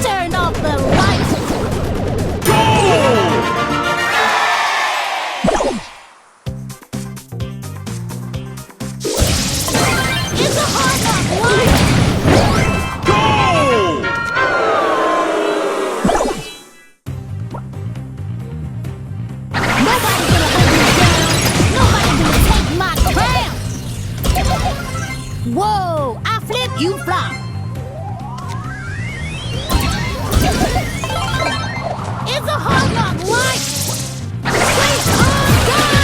Turn off the lights! It's a hard knock life! Nobody's gonna hold me down! Nobody's gonna take my crown! Whoa! I flip, you flop! It's a hard knock life! Straight on down!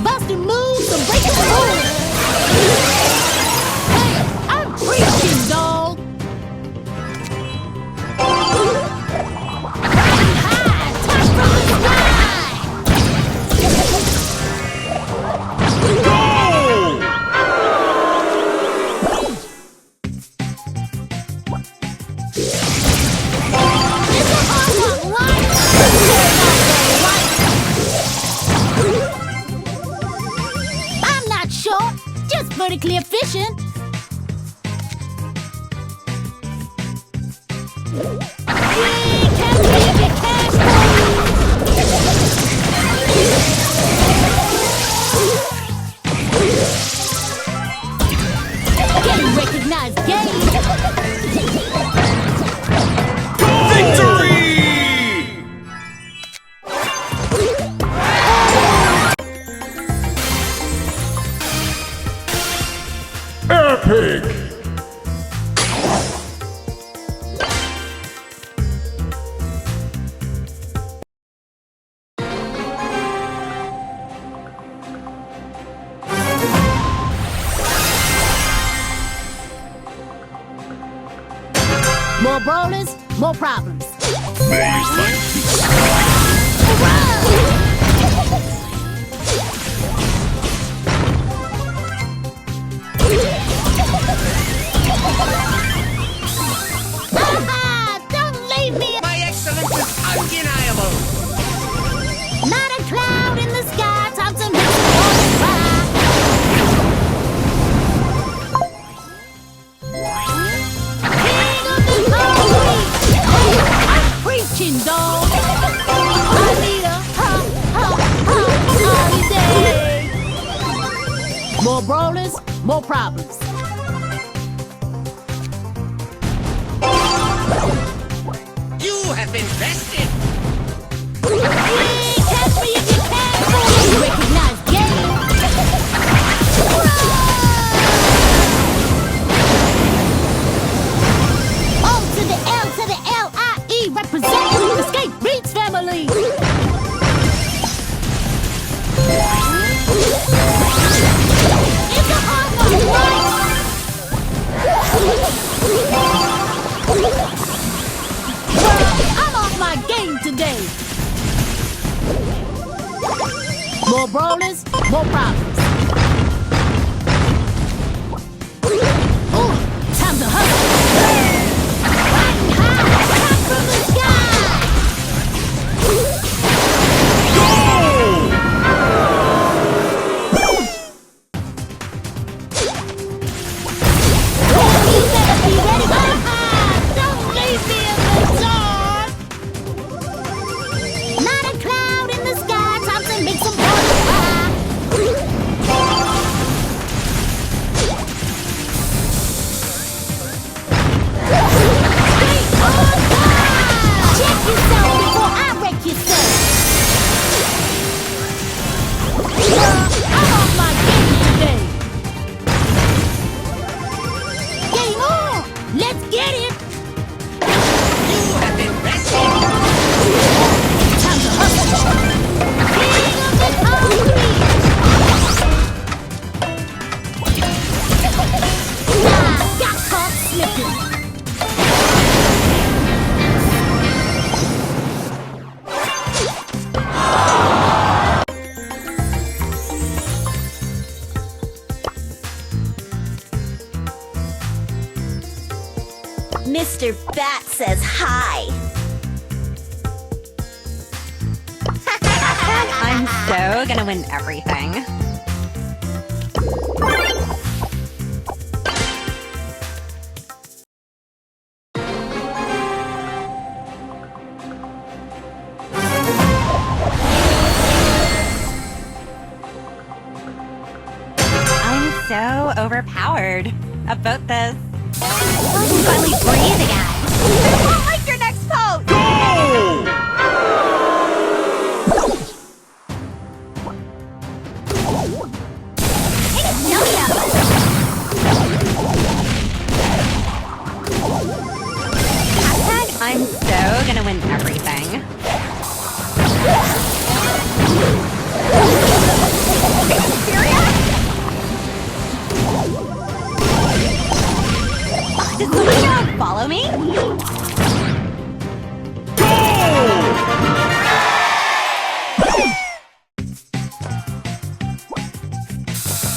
Busting moves and breaking rules. Hey, I'm preaching, dog. Riding high, touch from the sky. It's a hard knock life. I'm not sure, just vertically efficient. We can make it cash flow. Getting recognized game. Victory! Epic! More brawlers, more problems. Ah, don't leave me! My excellence is undeniable. Not a cloud in the sky, Thompson makes it all fly. King of the concrete! I'm preaching, dog! I need a holiday! More brawlers, more problems. You have been bested. Catch me if you can! Recognize game! O to the L to the L-I-E, representing the Skate Beats family! It's a hard knock life! Well, I'm off my game today! Mr. Bat says hi. I'm so gonna win everything. I'm so overpowered. About this. I can finally breathe again. I won't like your next pose! Go! I'm so gonna win everything. Are you serious? Did someone here follow me?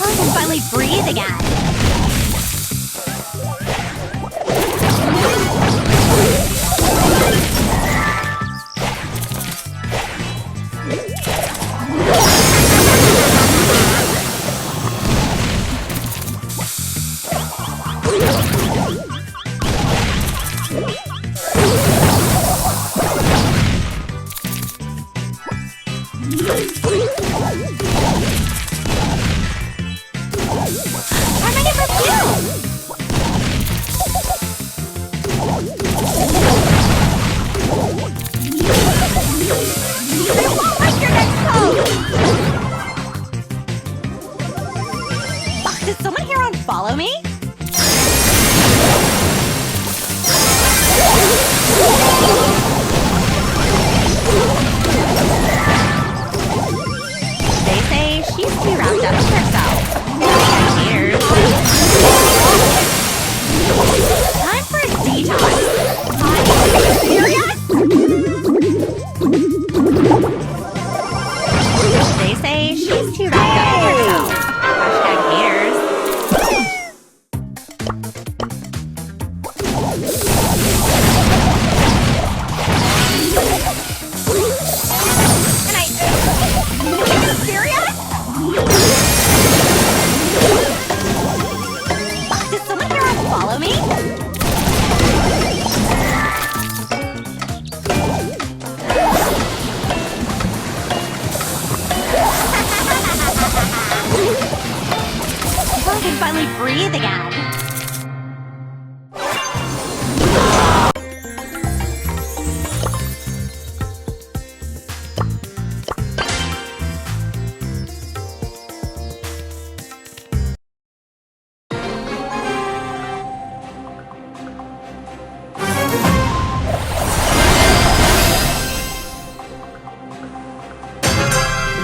I can finally breathe again. How many perfume? I won't like your next pose! Did someone here unfollow me? They say she's too wrapped up in herself. Cheers. Time for a detox. Are you serious? They say she's too wrapped up in herself. Hashtag haters. Are you serious? Did someone here unfollow me? I can finally breathe again.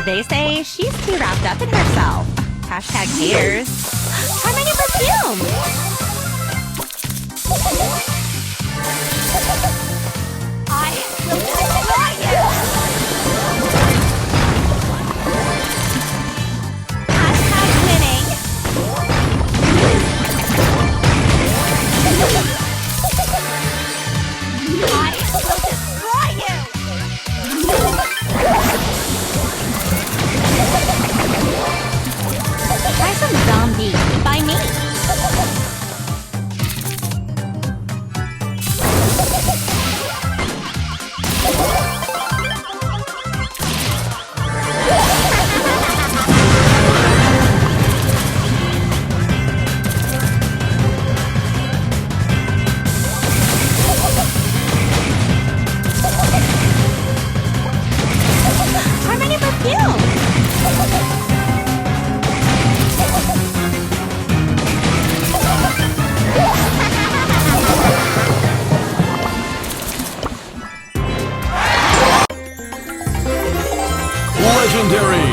They say she's too wrapped up in herself. Hashtag haters. Try my new perfume! I will destroy you! Hashtag winning. I will destroy you! Try some zombie by me. Try my new perfume. Legendary!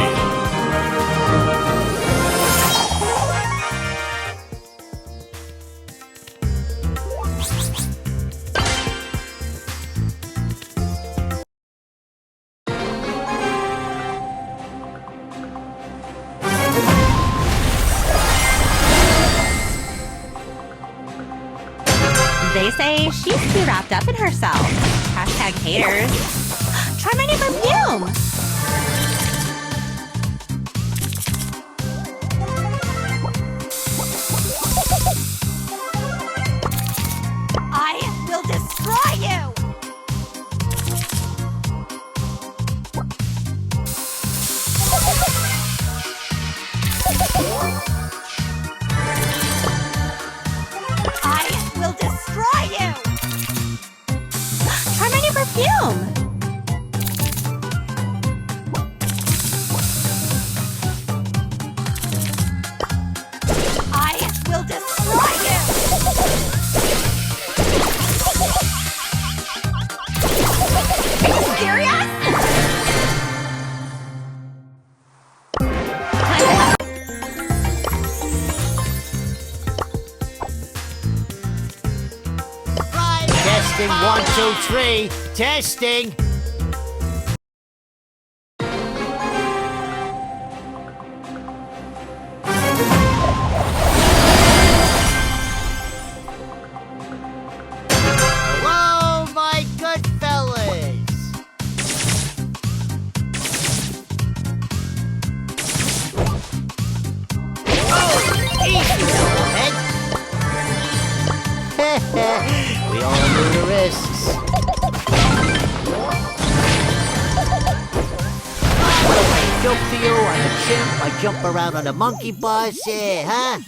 They say she's too wrapped up in herself. Hashtag haters. Try my new perfume. I will destroy you! I will destroy you! Try my new perfume. I will destroy you! Are you serious? Testing 1, 2, 3. Testing. Hello, my good fellas. Oh, easy, head. We all knew the risks. What do I joke to you? I'm a chimp. I jump around on a monkey bus. Yeah, huh?